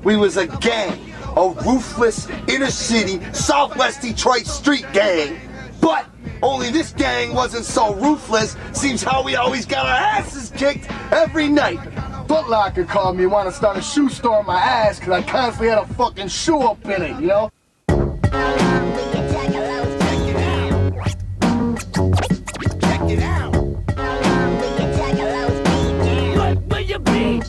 We was a gang, a ruthless inner city Southwest Detroit street gang. But only this gang wasn't so ruthless. Seems how we always got our asses kicked every night. Foot Locker called me and wanted to start a shoe store on my ass because I constantly had a fucking shoe up in it, you know? Check it out. What will you be?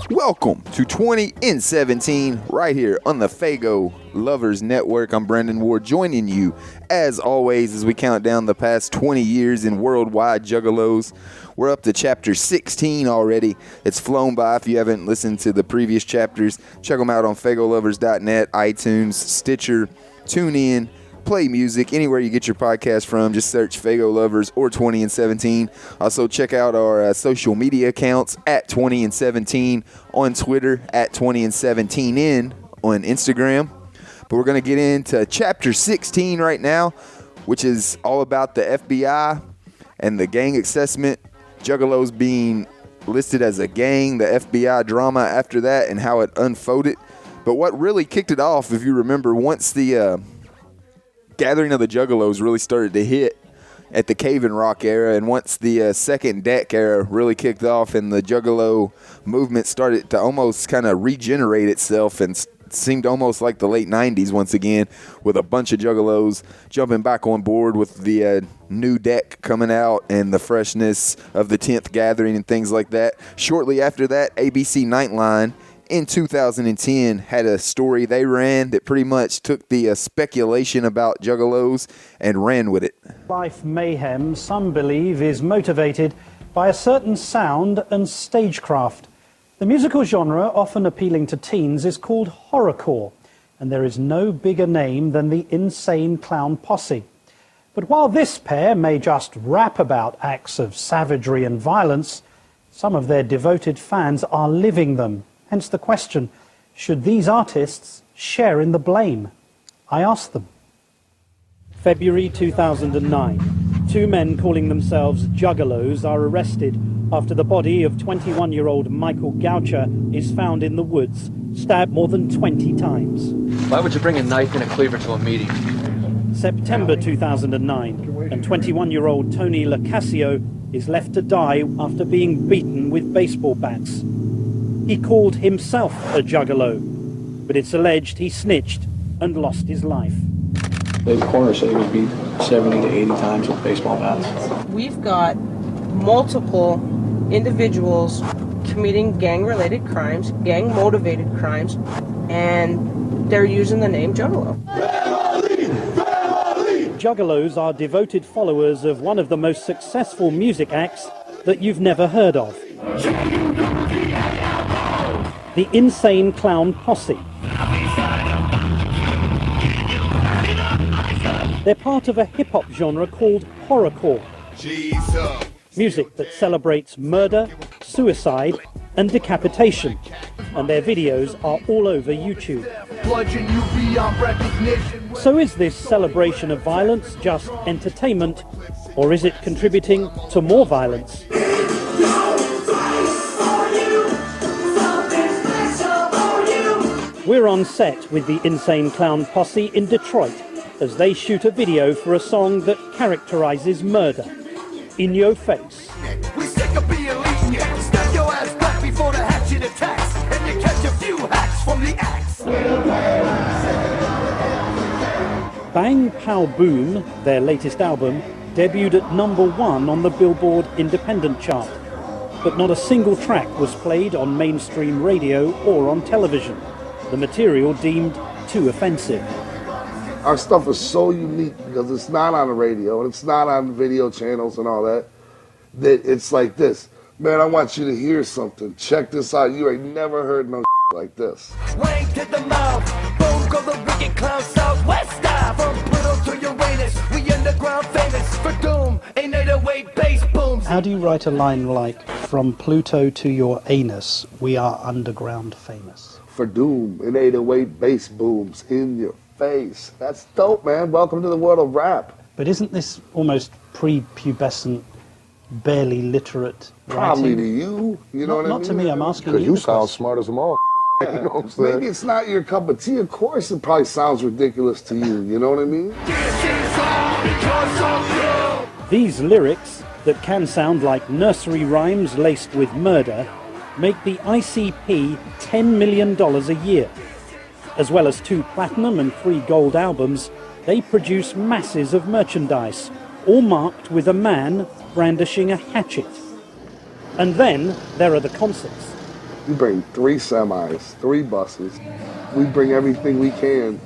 Welcome to 20 in 17 right here on the Fago Lovers Network. I'm Brandon Ward, joining you as always as we count down the past 20 years in worldwide Juggalos. We're up to chapter 16 already. It's flown by. If you haven't listened to the previous chapters, check them out on fagolovers.net, iTunes, Stitcher, TuneIn, Play Music, anywhere you get your podcast from. Just search Fago Lovers or 20 in 17. Also, check out our social media accounts at 20 in 17 on Twitter, at 20 in 17in on Instagram. But we're going to get into chapter 16 right now, which is all about the FBI and the gang assessment, Juggalos being listed as a gang, the FBI drama after that, and how it unfolded. But what really kicked it off, if you remember, once the gathering of the Juggalos really started to hit at the Cave and Rock era, and once the second deck era really kicked off and the Juggalo movement started to almost kind of regenerate itself and seemed almost like the late 90s once again, with a bunch of Juggalos jumping back on board with the new deck coming out and the freshness of the 10th gathering and things like that. Shortly after that, ABC Nightline in 2010 had a story they ran that pretty much took the speculation about Juggalos and ran with it. Life mayhem, some believe, is motivated by a certain sound and stagecraft. The musical genre, often appealing to teens, is called horrorcore, and there is no bigger name than the Insane Clown Posse. But while this pair may just rap about acts of savagery and violence, some of their devoted fans are living them. Hence the question, should these artists share in the blame? I asked them. February 2009. Two men calling themselves Juggalos are arrested after the body of 21-year-old Michael Goucher is found in the woods, stabbed more than 20 times. Why would you bring a knife and a cleaver to a meeting? September 2009, and 21-year-old Tony Lacasio is left to die after being beaten with baseball bats. He called himself a Juggalo, but it's alleged he snitched and lost his life. The coroner said he was beat 70 to 80 times with baseball bats. We've got multiple individuals committing gang-related crimes, gang-motivated crimes, and they're using the name Juggalo. Juggalos are devoted followers of one of the most successful music acts that you've never heard of. The Insane Clown Posse. They're part of a hip-hop genre called horrorcore. Music that celebrates murder, suicide, and decapitation. And their videos are all over YouTube. So is this celebration of violence just entertainment, or is it contributing to more violence? We're on set with the Insane Clown Posse in Detroit as they shoot a video for a song that characterizes murder. In Your Face. We sick of being lean. Step your ass back before the hatchet attacks, and you catch a few hacks from the axe. Bang Pow Boom, their latest album, debuted at #1 on the Billboard Independent chart. But not a single track was played on mainstream radio or on television. The material deemed too offensive. Our stuff is so unique because it's not on the radio and it's not on video channels and all that, that it's like this. Man, I want you to hear something. Check this out. You ain't never heard no like this. Wang to the mouth, boom go the wicked clown Southwest style. From Pluto to Uranus, we underground famous for doom. Ain't 808 bass booms. How do you write a line like, from Pluto to your anus, we are underground famous? For doom and 808 bass booms in your face. That's dope, man. Welcome to the world of rap. But isn't this almost pre-pubescent, barely literate Probably writing? to you. You know what I mean? Not to me, I'm asking Because you. you the sound question. smart as a mall. You know what I'm saying? Maybe it's not your cup of tea. Of course, it probably sounds ridiculous to you. You know what I mean? These lyrics, that can sound like nursery rhymes laced with murder, make the ICP $10 million a year. As well as 2 platinum and 3 gold albums, they produce masses of merchandise, all marked with a man brandishing a hatchet. And then there are the concerts. We bring 3 semis, 3 buses. We bring everything we can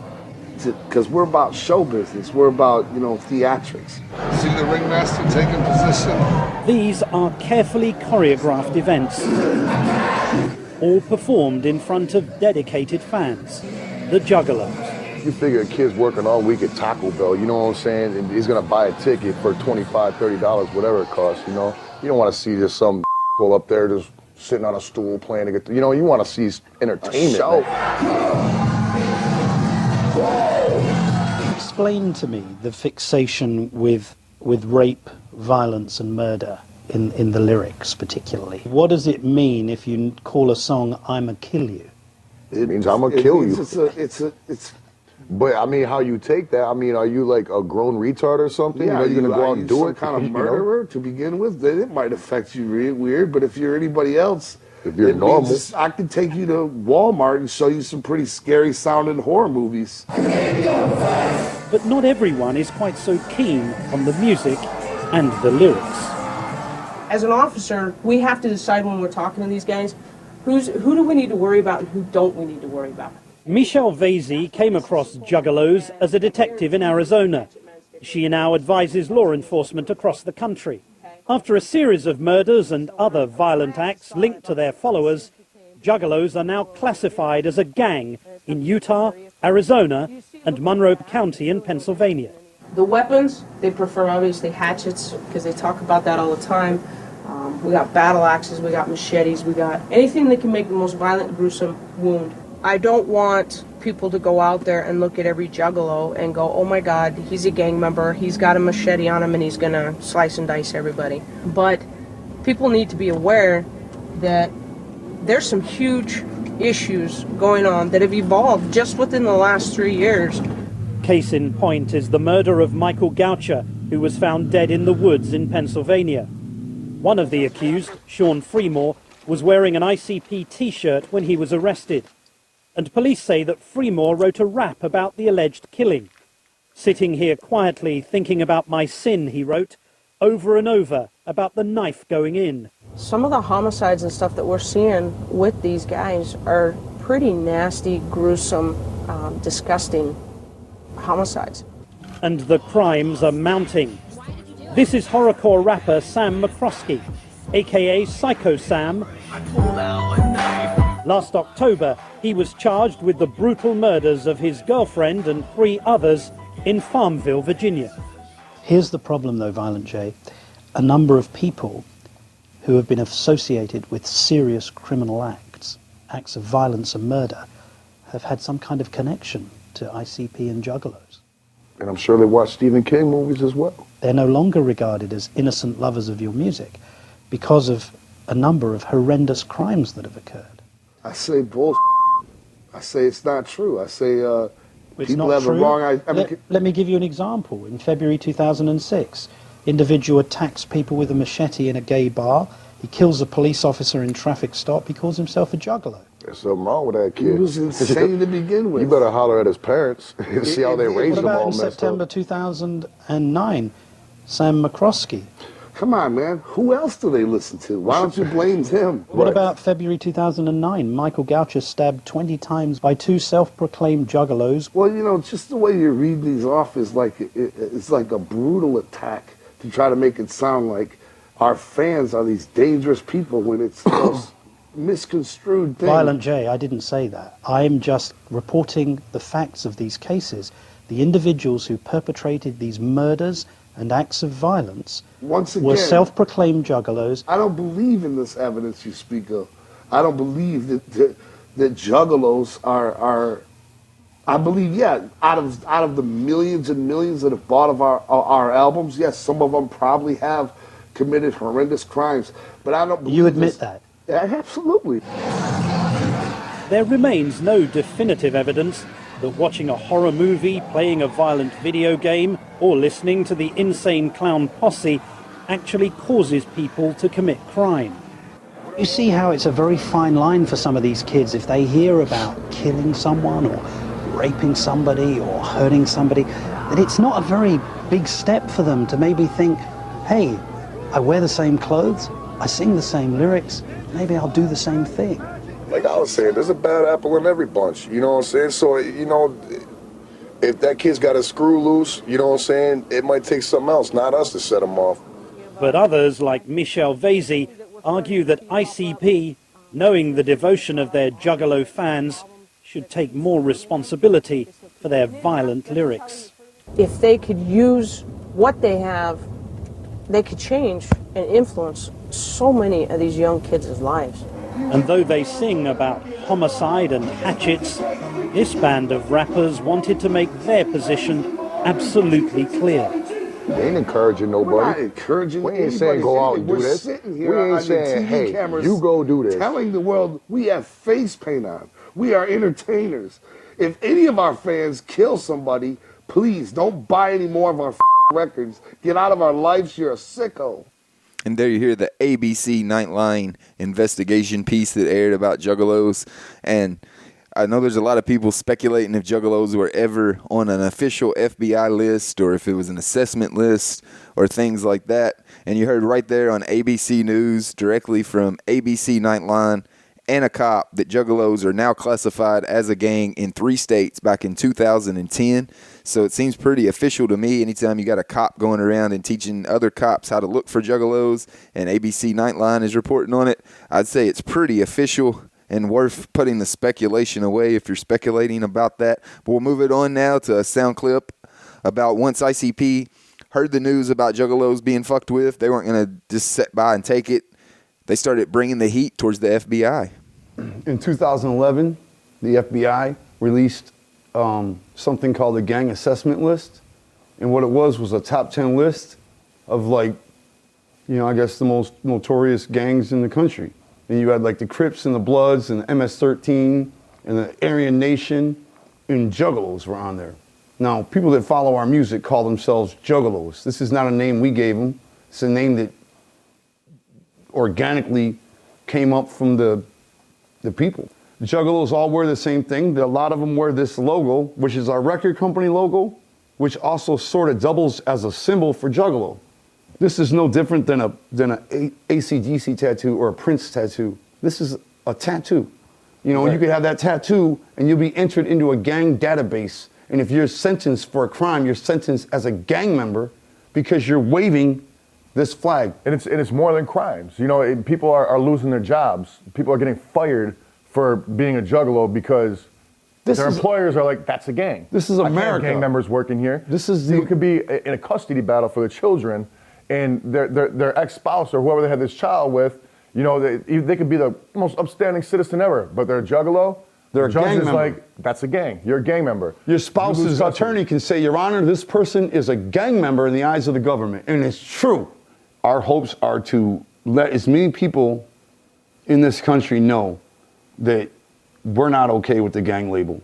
because we're about show business. We're about, theatrics. See the ringmaster taking position? These are carefully choreographed events, all performed in front of dedicated fans, the Juggalos. You figure a kid's working all week at Taco Bell, you know what I'm saying? And he's going to buy a ticket for $25, $30, whatever it costs, You don't want to see just some pull up there just sitting on a stool playing a guitar. You want to see entertainment. Show. Explain to me the fixation with rape, violence and murder in the lyrics particularly. What does it mean if you call a song "I'ma Kill You"? It means I'm gonna kill you. It's. But I mean, how you take that? I mean, are you like a grown retard or something? Yeah, you're gonna go out and do some it. kind of murderer to begin with. Then it might affect you weird. But if you're anybody else, if you're normal, I could take you to Walmart and show you some pretty scary sounding horror movies. But not everyone is quite so keen on the music and the lyrics. As an officer, we have to decide when we're talking to these guys, who do we need to worry about and who don't we need to worry about. Michelle Vasey came across Juggalos as a detective in Arizona. She now advises law enforcement across the country. After a series of murders and other violent acts linked to their followers, Juggalos are now classified as a gang in Utah, Arizona, and Monroe County in Pennsylvania. The weapons, they prefer obviously hatchets because they talk about that all the time. We got battle axes, we got machetes, we got anything that can make the most violent, gruesome wound. I don't want people to go out there and look at every Juggalo and go, oh my God, he's a gang member, he's got a machete on him and he's gonna slice and dice everybody. But people need to be aware that there's some huge issues going on that have evolved just within the last 3 years. Case in point is the murder of Michael Goucher, who was found dead in the woods in Pennsylvania. One of the accused, Sean Fremore, was wearing an ICP t-shirt when he was arrested. And police say that Fremore wrote a rap about the alleged killing. Sitting here quietly thinking about my sin, he wrote, over and over about the knife going in. Some of the homicides and stuff that we're seeing with these guys are pretty nasty, gruesome, disgusting homicides. And the crimes are mounting. This is horrorcore rapper Sam McCroskey, aka Psycho Sam. Last October, he was charged with the brutal murders of his girlfriend and 3 others in Farmville, Virginia. Here's the problem though, Violent J. A number of people who have been associated with serious criminal acts of violence and murder, have had some kind of connection to ICP and Juggalos. And I'm sure they watch Stephen King movies as well. They're no longer regarded as innocent lovers of your music because of a number of horrendous crimes that have occurred. I say bullshit. I say it's not true. I say It's people not have true. the wrong... Let me give you an example. In February 2006, individual attacks people with a machete in a gay bar. He kills a police officer in traffic stop. He calls himself a Juggalo. There's something wrong with that kid. He was insane to begin with. You better holler at his parents and see how they raised What him all about in messed September up. 2009, Sam McCroskey? Come on, man. Who else do they listen to? Why don't you blame him? What about February 2009? Michael Goucher stabbed 20 times by 2 self-proclaimed Juggalos. Well, you know, just the way you read these off is like it's like a brutal attack to try to make it sound like our fans are these dangerous people when it's the most misconstrued thing. Violent J, I didn't say that. I'm just reporting the facts of these cases. The individuals who perpetrated these murders and acts of violence Once again, were self-proclaimed Juggalos. I don't believe in this evidence you speak of. I don't believe that Juggalos are I believe, yeah, out of the millions and millions that have bought of our albums, yes, some of them probably have committed horrendous crimes. But I don't believe You admit that? Yeah, absolutely. There remains no definitive evidence that watching a horror movie, playing a violent video game, or listening to the Insane Clown Posse actually causes people to commit crime. You see how it's a very fine line for some of these kids if they hear about killing someone or raping somebody or hurting somebody, that it's not a very big step for them to maybe think, hey, I wear the same clothes, I sing the same lyrics, maybe I'll do the same thing. Like I was saying, there's a bad apple in every bunch, you know what I'm saying? So, you know, if that kid's got a screw loose, you know what I'm saying, it might take something else, not us, to set him off. But others, like Michel Vasey, argue that ICP, knowing the devotion of their Juggalo fans, should take more responsibility for their violent lyrics. If they could use what they have, they could change and influence so many of these young kids' lives. And though they sing about homicide and hatchets, this band of rappers wanted to make their position absolutely clear. We ain't encouraging nobody. We're not encouraging We ain't anybody. saying go out and do We're this. sitting We here ain't on the saying, TV hey, cameras you go do this. telling the world we have face paint on. We are entertainers. If any of our fans kill somebody, please don't buy any more of our records. Get out of our lives. You're a sicko. And there you hear the ABC Nightline investigation piece that aired about Juggalos. And I know there's a lot of people speculating if Juggalos were ever on an official FBI list or if it was an assessment list or things like that. And you heard right there on ABC News directly from ABC Nightline and a cop that Juggalos are now classified as a gang in 3 states back in 2010. So it seems pretty official to me. Anytime you got a cop going around and teaching other cops how to look for Juggalos and ABC Nightline is reporting on it, I'd say it's pretty official and worth putting the speculation away if you're speculating about that. But we'll move it on now to a sound clip about once ICP heard the news about Juggalos being fucked with, they weren't going to just sit by and take it. They started bringing the heat towards the FBI. In 2011, the FBI released something called the Gang Assessment List. And what it was a top 10 list of, like, you know, I guess the most notorious gangs in the country. And you had like the Crips and the Bloods and the MS-13 and the Aryan Nation, and Juggalos were on there. Now, people that follow our music call themselves Juggalos. This is not a name we gave them. It's a name that organically came up from the people. The Juggalos all wear the same thing. A lot of them wear this logo, which is our record company logo, which also sort of doubles as a symbol for Juggalo. This is no different than a AC/DC tattoo or a Prince tattoo. This is a tattoo. You know, you could have that tattoo and you'll be entered into a gang database. And if you're sentenced for a crime, you're sentenced as a gang member because you're waving this flag. And it's more than crimes. You know, people are losing their jobs. People are getting fired for being a Juggalo because their employers are like, that's a gang. This is America. I can't have gang members working here. This is You could be in a custody battle for the children, and their ex-spouse or whoever they had this child with, you know, they could be the most upstanding citizen ever, but they're a Juggalo. They're a gang member. Like, that's a gang. You're a gang member. Your spouse's attorney can say, Your Honor, this person is a gang member in the eyes of the government. And it's true. Our hopes are to let as many people in this country know that we're not okay with the gang label.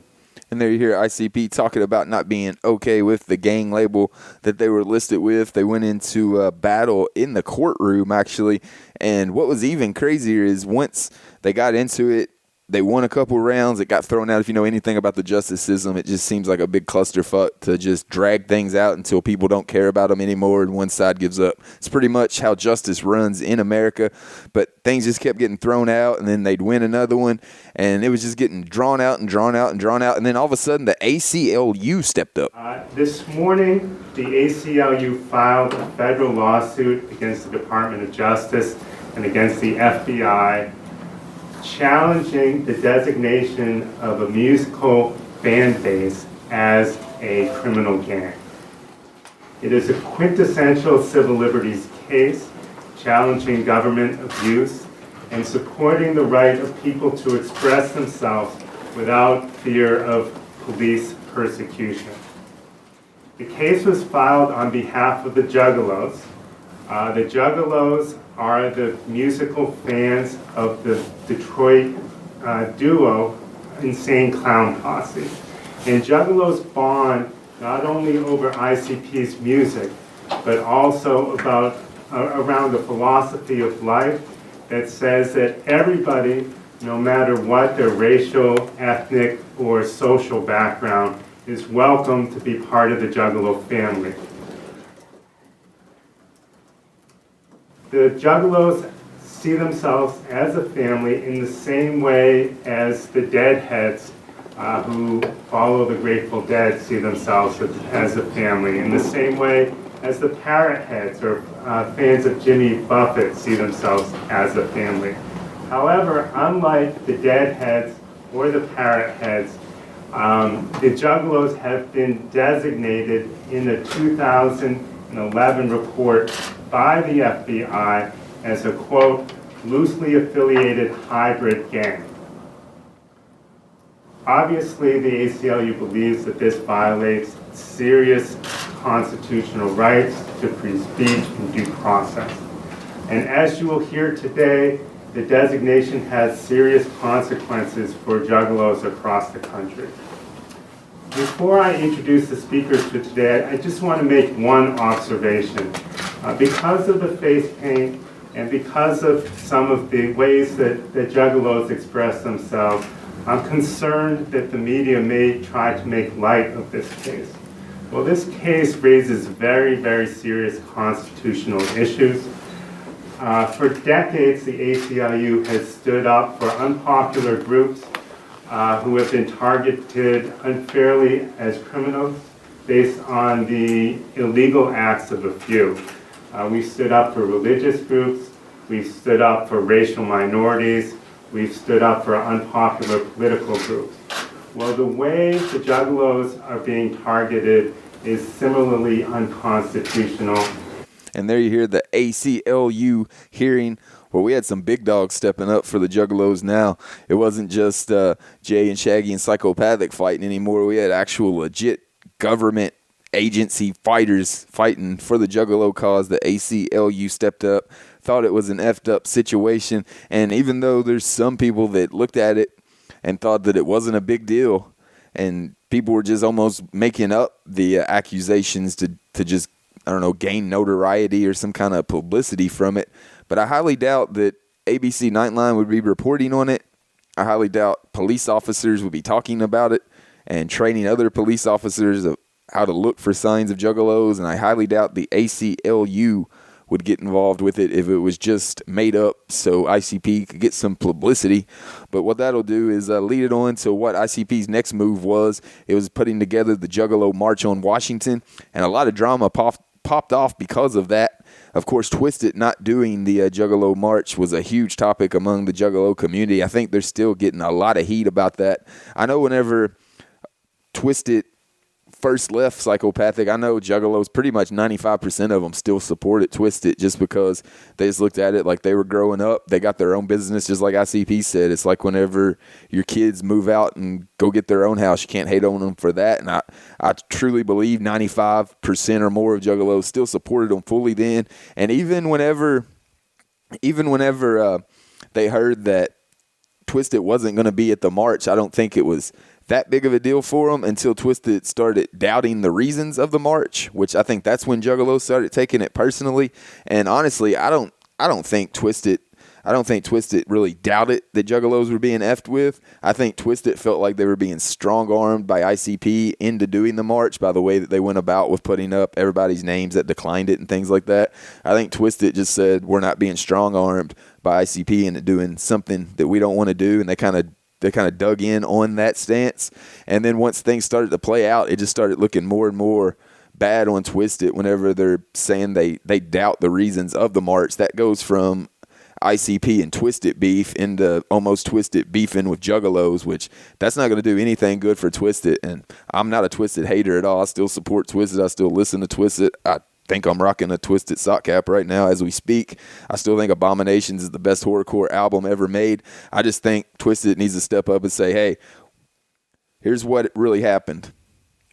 And there you hear ICP talking about not being okay with the gang label that they were listed with. They went into a battle in the courtroom, actually. And what was even crazier is once they got into it, they won a couple rounds. It got thrown out. If you know anything about the justice system, it just seems like a big clusterfuck to just drag things out until people don't care about them anymore and one side gives up. It's pretty much how justice runs in America. But things just kept getting thrown out, and then they'd win another one, and it was just getting drawn out and drawn out and drawn out. And then all of a sudden, the ACLU stepped up. This morning, the ACLU filed a federal lawsuit against the Department of Justice and against the FBI, challenging the designation of a musical fan base as a criminal gang. It is a quintessential civil liberties case, challenging government abuse and supporting the right of people to express themselves without fear of police persecution. The case was filed on behalf of the Juggalos. The Juggalos are the musical fans of the Detroit duo Insane Clown Posse. And Juggalos bond not only over ICP's music, but also around the philosophy of life that says that everybody, no matter what their racial, ethnic, or social background, is welcome to be part of the Juggalo family. The Juggalos see themselves as a family in the same way as the Deadheads who follow the Grateful Dead see themselves as a family, in the same way as the Parrot Heads or fans of Jimmy Buffett see themselves as a family. However, unlike the Deadheads or the Parrot Heads, the Juggalos have been designated in the 2011 report by the FBI as a, quote, loosely affiliated hybrid gang. Obviously, the ACLU believes that this violates serious constitutional rights to free speech and due process. And as you will hear today, the designation has serious consequences for Juggalos across the country. Before I introduce the speakers for today, I just want to make one observation. Because of the face paint and because of some of the ways that Juggalos express themselves, I'm concerned that the media may try to make light of this case. Well, this case raises very, very serious constitutional issues. For decades, the ACLU has stood up for unpopular groups who have been targeted unfairly as criminals based on the illegal acts of a few. We've stood up for religious groups, we've stood up for racial minorities, we've stood up for unpopular political groups. Well, the way the Juggalos are being targeted is similarly unconstitutional. And there you hear the ACLU hearing where we had some big dogs stepping up for the Juggalos now. It wasn't just Jay and Shaggy and Psychopathic fighting anymore. We had actual legit government agency fighters fighting for the Juggalo cause. The ACLU stepped up, thought it was an effed up situation. And even though there's some people that looked at it and thought that it wasn't a big deal, and people were just almost making up the accusations to just, I don't know, gain notoriety or some kind of publicity from it. But I highly doubt that ABC Nightline would be reporting on it. I highly doubt police officers would be talking about it and training other police officers of how to look for signs of Juggalos. And I highly doubt the ACLU would get involved with it if it was just made up so ICP could get some publicity. But what that'll do is lead it on to what ICP's next move was. It was putting together the Juggalo March on Washington, and a lot of drama popped off because of that. Of course, Twisted not doing the Juggalo March was a huge topic among the Juggalo community. I think they're still getting a lot of heat about that. I know whenever Twisted first left Psychopathic, I know Juggalos, pretty much 95% of them still supported Twisted just because they just looked at it like they were growing up. They got their own business, just like ICP said. It's like whenever your kids move out and go get their own house, you can't hate on them for that. And I truly believe 95% or more of Juggalos still supported them fully then. And even whenever they heard that Twisted wasn't going to be at the march, I don't think it was that big of a deal for them until Twisted started doubting the reasons of the march, which I think that's when Juggalos started taking it personally. And honestly, I don't think Twisted really doubted that Juggalos were being effed with. I think Twisted felt like they were being strong-armed by ICP into doing the march by the way that they went about with putting up everybody's names that declined it and things like that. I think Twisted just said, we're not being strong-armed by ICP into doing something that we don't want to do, and they kind of dug in on that stance. And then once things started to play out, it just started looking more and more bad on Twisted whenever they're saying they doubt the reasons of the march. That goes from ICP and Twisted beef into almost Twisted beefing with Juggalos, which that's not going to do anything good for Twisted. And I'm not a Twisted hater at all. I still support Twisted. I still listen to Twisted. I think I'm rocking a Twisted sock cap right now as we speak. I still think Abominations is the best horrorcore album ever made. I just think Twisted needs to step up and say, hey, here's what really happened.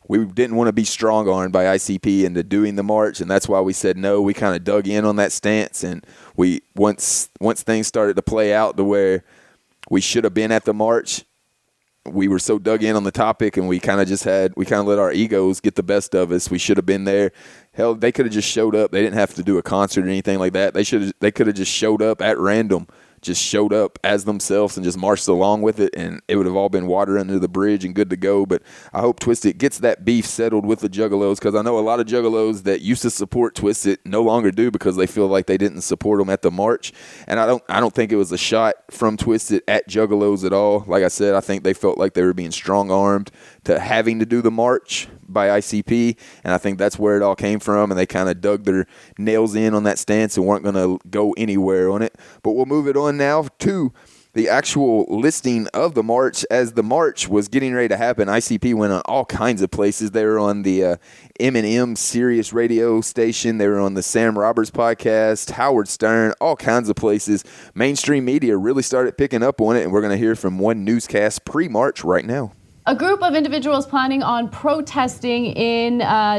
We didn't want to be strong-armed by ICP into doing the march, and that's why we said no. We kind of dug in on that stance, and we once things started to play out to where we should have been at the march, we were so dug in on the topic, and we kind of let our egos get the best of us. We should have been there. Hell, they could have just showed up. They didn't have to do a concert or anything like that. They could have just showed up at random, just showed up as themselves and just marched along with it, and it would have all been water under the bridge and good to go. But I hope Twisted gets that beef settled with the Juggalos, because I know a lot of Juggalos that used to support Twisted no longer do because they feel like they didn't support them at the march. And I don't think it was a shot from Twisted at Juggalos at all. Like I said, I think they felt like they were being strong-armed to having to do the march by ICP, and I think that's where it all came from, and they kind of dug their nails in on that stance and weren't going to go anywhere on it. But we'll move it on now to the actual listing of the march. As the march was getting ready to happen, ICP went on all kinds of places. They were on the M&M Sirius radio station. They were on the Sam Roberts podcast, Howard Stern, all kinds of places. Mainstream media really started picking up on it, and we're going to hear from one newscast pre-march right now. A group of individuals planning on protesting in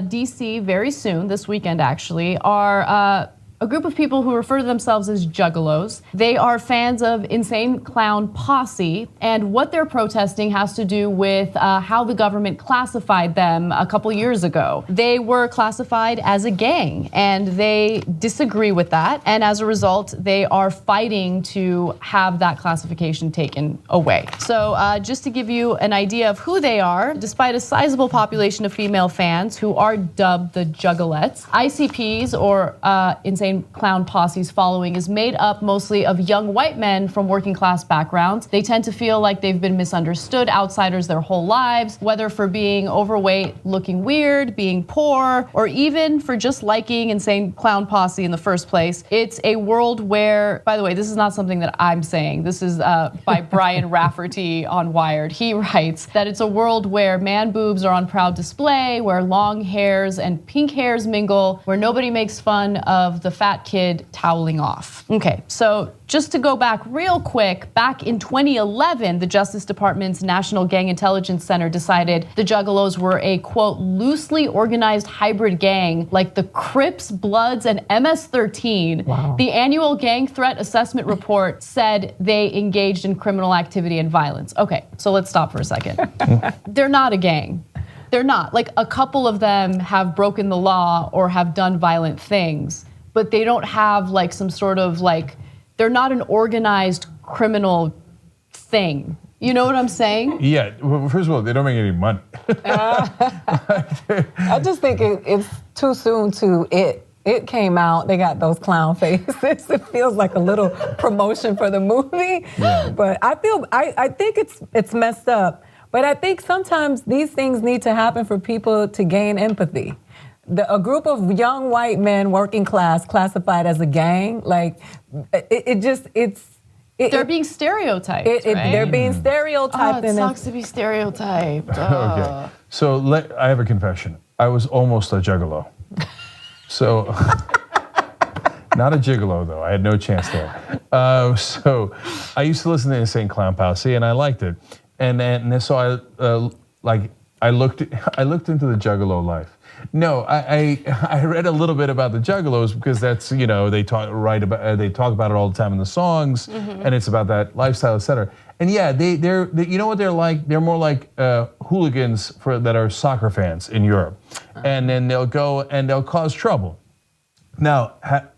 D.C. very soon, this weekend actually, are a group of people who refer to themselves as Juggalos. They are fans of Insane Clown Posse, and what they're protesting has to do with how the government classified them a couple years ago. They were classified as a gang, and they disagree with that, and as a result, they are fighting to have that classification taken away. So just to give you an idea of who they are, despite a sizable population of female fans who are dubbed the Juggalettes, ICPs, or Insane Clown Posse's following, is made up mostly of young white men from working class backgrounds. They tend to feel like they've been misunderstood, outsiders their whole lives, whether for being overweight, looking weird, being poor, or even for just liking Insane Clown Posse in the first place. It's a world where, by the way, this is not something that I'm saying. This is by Brian Rafferty on Wired. He writes that it's a world where man boobs are on proud display, where long hairs and pink hairs mingle, where nobody makes fun of the fat kid toweling off. Okay, so just to go back real quick, back in 2011, the Justice Department's National Gang Intelligence Center decided the Juggalos were a, quote, loosely organized hybrid gang like the Crips, Bloods, and MS-13. Wow. The annual gang threat assessment report said they engaged in criminal activity and violence. Okay, so let's stop for a second. They're not a gang. They're not. Like, a couple of them have broken the law or have done violent things, but they don't have like some sort of like, they're not an organized criminal thing. You know what I'm saying? Yeah, well, first of all, they don't make any money. I just think it's too soon to it. It came out, they got those clown faces. It feels like a little promotion for the movie. Yeah. But I think it's messed up. But I think sometimes these things need to happen for people to gain empathy. A group of young white men, working class, classified as a gang, like they're being stereotyped. Right? They're being stereotyped. Oh, it sucks to be stereotyped. Okay, so I have a confession. I was almost a Juggalo. So, not a gigolo though. I had no chance there. So, I used to listen to Insane Clown Posse, and I liked it. And so I looked into the Juggalo life. No, I read a little bit about the Juggalos because that's, they talk about it all the time in the songs, and it's about that lifestyle, etc. And yeah, they you know what they're like? They're more like hooligans that are soccer fans in Europe, and then they'll go and they'll cause trouble. Now,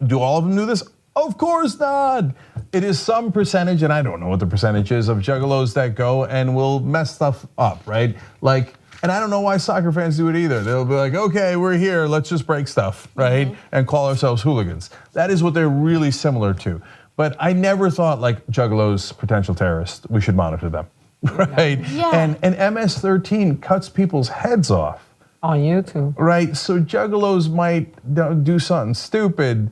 do all of them do this? Of course not. It is some percentage, and I don't know what the percentage is, of Juggalos that go and will mess stuff up, right? Like. And I don't know why soccer fans do it either. They'll be like, okay, we're here, let's just break stuff, right? And call ourselves hooligans. That is what they're really similar to. But I never thought like Juggalos, potential terrorists, we should monitor them, right? Yeah. And MS-13 cuts people's heads off. On YouTube. Right, so Juggalos might do something stupid,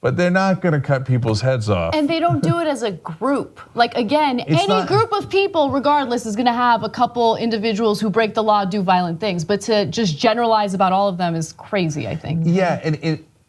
but they're not gonna cut people's heads off. And they don't do it as a group. Like, again, any group of people, regardless, is gonna have a couple individuals who break the law, do violent things. But to just generalize about all of them is crazy, I think. Yeah, and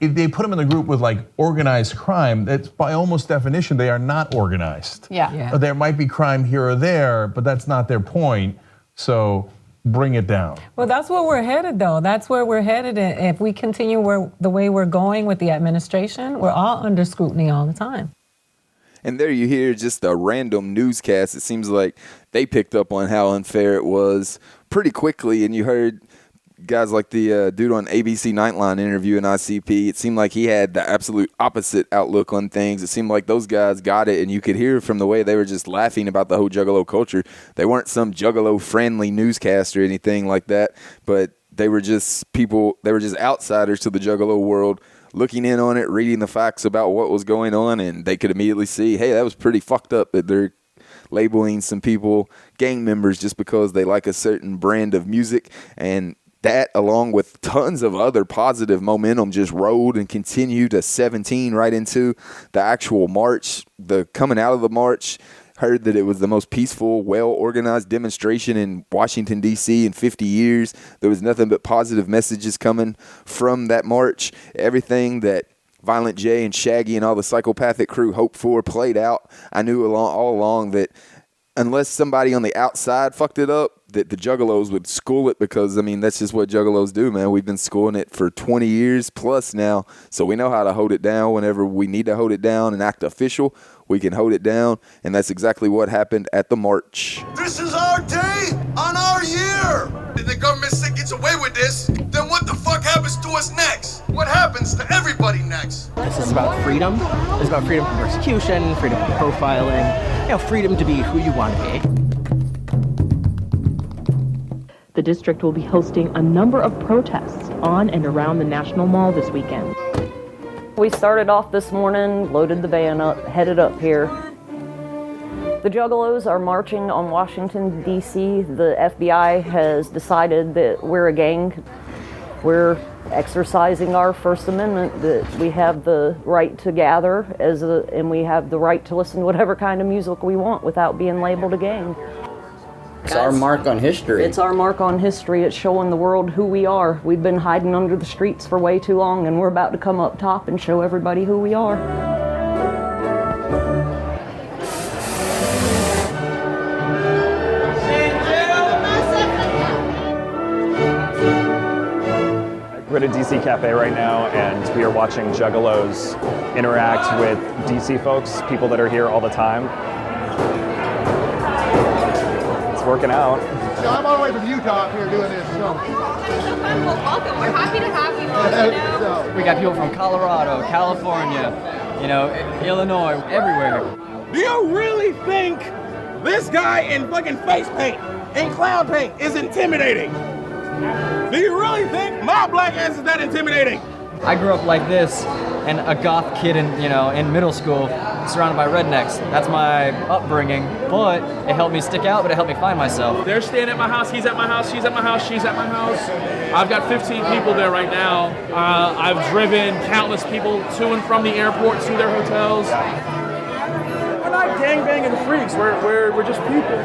if they put them in the group with like organized crime, that's by almost definition, they are not organized. Yeah. Or there might be crime here or there, but that's not their point. So bring it down. Well, that's where we're headed, though. That's where we're headed. And if we continue the way we're going with the administration, we're all under scrutiny all the time. And there you hear just a random newscast. It seems like they picked up on how unfair it was pretty quickly. And you heard guys like the dude on ABC Nightline interviewing ICP. It seemed like he had the absolute opposite outlook on things. It seemed like those guys got it, and you could hear from the way they were just laughing about the whole Juggalo culture. They weren't some Juggalo-friendly newscast or anything like that, but they were just people, they were just outsiders to the Juggalo world, looking in on it, reading the facts about what was going on, and they could immediately see, hey, that was pretty fucked up that they're labeling some people gang members just because they like a certain brand of music. And that, along with tons of other positive momentum, just rode and continued to 17 right into the actual march. The coming out of the march, heard that it was the most peaceful, well-organized demonstration in Washington, D.C. in 50 years. There was nothing but positive messages coming from that march. Everything that Violent J and Shaggy and all the psychopathic crew hoped for played out. I knew all along that unless somebody on the outside fucked it up, that the Juggalos would school it, because, I mean, that's just what Juggalos do, man. We've been schooling it for 20 years plus now, so we know how to hold it down whenever we need to hold it down and act official. We can hold it down, and that's exactly what happened at the march. This is our day on our year. If the government gets away with this, then what the fuck happens to us next? What happens to everybody next? This is about freedom. It's about freedom from persecution, freedom from profiling, freedom to be who you want to be. The district will be hosting a number of protests on and around the National Mall this weekend. We started off this morning, loaded the van up, headed up here. The Juggalos are marching on Washington, D.C. The FBI has decided that we're a gang. We're exercising our First Amendment, that we have the right to gather and we have the right to listen to whatever kind of music we want without being labeled a gang. It's our mark on history. It's our mark on history. It's showing the world who we are. We've been hiding under the streets for way too long, and we're about to come up top and show everybody who we are. We're at a DC cafe right now, and we are watching Juggalos interact with DC folks, people that are here all the time. Working out. So I'm all the way from Utah up here doing this. So. Welcome. We're happy to have you. We got people from Colorado, California, Illinois, everywhere. Do you really think this guy in fucking face paint and clown paint is intimidating? Do you really think my black ass is that intimidating? I grew up like this, and a goth kid in middle school, surrounded by rednecks. That's my upbringing, but it helped me stick out, but it helped me find myself. They're staying at my house, he's at my house, she's at my house, she's at my house. I've got 15 people there right now. I've driven countless people to and from the airport to their hotels. We're not gangbanging freaks, we're just people,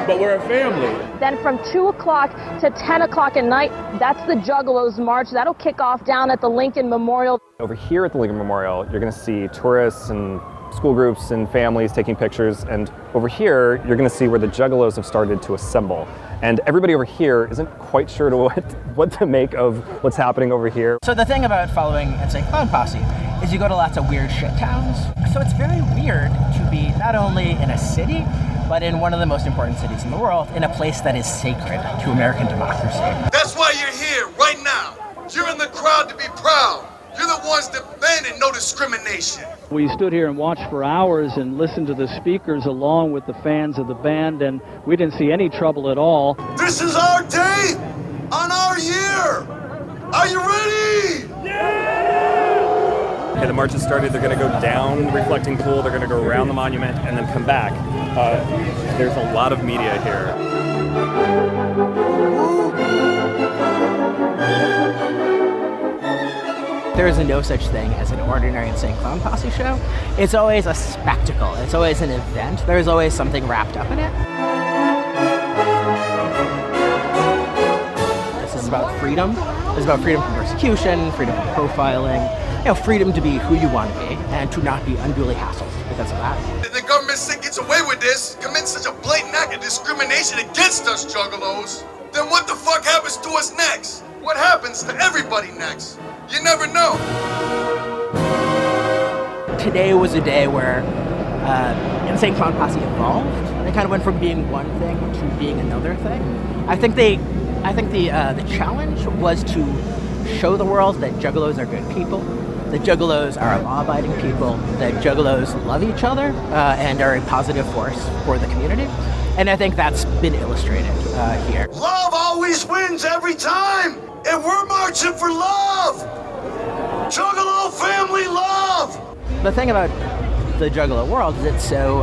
but we're a family. Then from 2 o'clock to 10 o'clock at night, that's the Juggalos March. That'll kick off down at the Lincoln Memorial. Over here at the Lincoln Memorial, you're going to see tourists and school groups and families taking pictures, and over here, you're going to see where the Juggalos have started to assemble. And everybody over here isn't quite sure what to make of what's happening over here. So the thing about following Insane Clown Posse is you go to lots of weird shit towns. So it's very weird to be not only in a city, but in one of the most important cities in the world, in a place that is sacred to American democracy. That's why you're here right now. You're in the crowd to be proud. You're the ones demanding no discrimination. We stood here and watched for hours and listened to the speakers along with the fans of the band, and we didn't see any trouble at all. This is our day on our year. Are you ready? Okay, the march has started. They're going to go down the reflecting pool. They're going to go around the monument and then come back. There's a lot of media here. There is no such thing as an ordinary Insane Clown Posse show. It's always a spectacle. It's always an event. There's always something wrapped up in it. This is about freedom. It's about freedom from persecution, freedom from profiling, freedom to be who you want to be and to not be unduly hassled because of that. If the government gets away with this, commit such a blatant act of discrimination against us Juggalos, then what the fuck happens to us next? What happens to everybody next? You never know. Today was a day where Insane Clown Posse evolved. They kind of went from being one thing to being another thing. I think the challenge was to show the world that Juggalos are good people, that Juggalos are law-abiding people, that Juggalos love each other and are a positive force for the community. And I think that's been illustrated here. Love always wins every time, and we're marching for love. Juggalo family love. The thing about the Juggalo world is it's so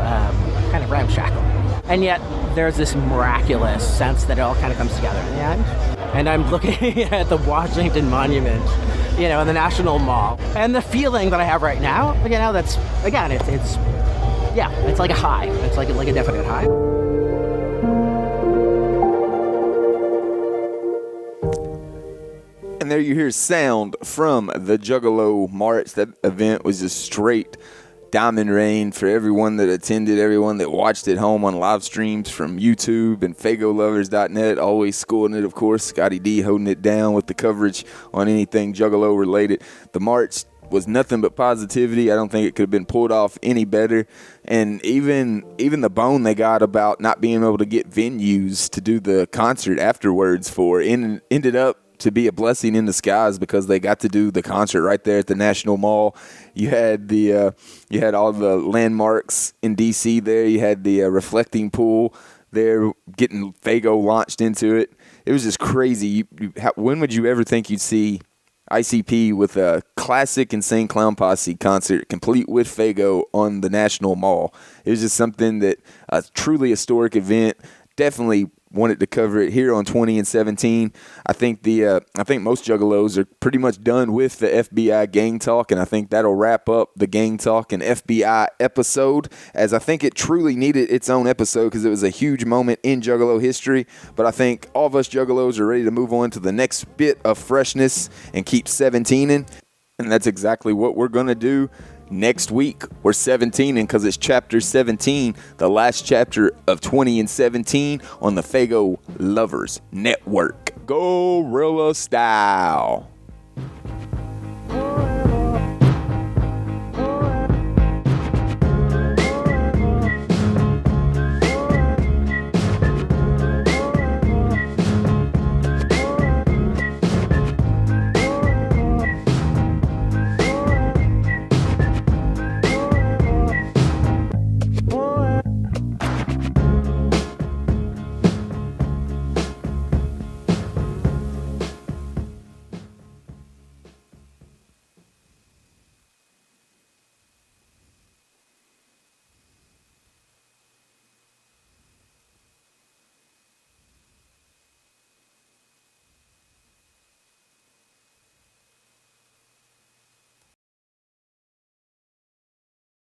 kind of ramshackle. And yet there's this miraculous sense that it all kind of comes together in the end. And I'm looking at the Washington Monument, in the National Mall. And the feeling that I have right now, that's, again, it's like a high. It's like a definite high. And there you hear sound from the Juggalo March. That event was just straight diamond rain for everyone that attended, everyone that watched at home on live streams from YouTube and FagoLovers.net. Always schooling it, of course. Scotty D holding it down with the coverage on anything Juggalo related. The March was nothing but positivity. I don't think it could have been pulled off any better. And even the bone they got about not being able to get venues to do the concert afterwards for ended up to be a blessing in disguise, because they got to do the concert right there at the National Mall. You had all the landmarks in DC there. You had the reflecting pool there, getting Fago launched into it. It was just crazy. When would you ever think you'd see ICP with a classic Insane Clown Posse concert complete with Fago on the National Mall? It was just something that a truly historic event. Definitely wanted to cover it here on 20 and 17. I think most Juggalos are pretty much done with the FBI gang talk, and I think that'll wrap up the gang talk and FBI episode, as I think it truly needed its own episode because it was a huge moment in Juggalo history. But I think all of us Juggalos are ready to move on to the next bit of freshness and keep 17ing, and that's exactly what we're going to do. Next week, we're 17ing because it's chapter 17, the last chapter of 20 and 17 on the Fago Lovers Network. Gorilla style.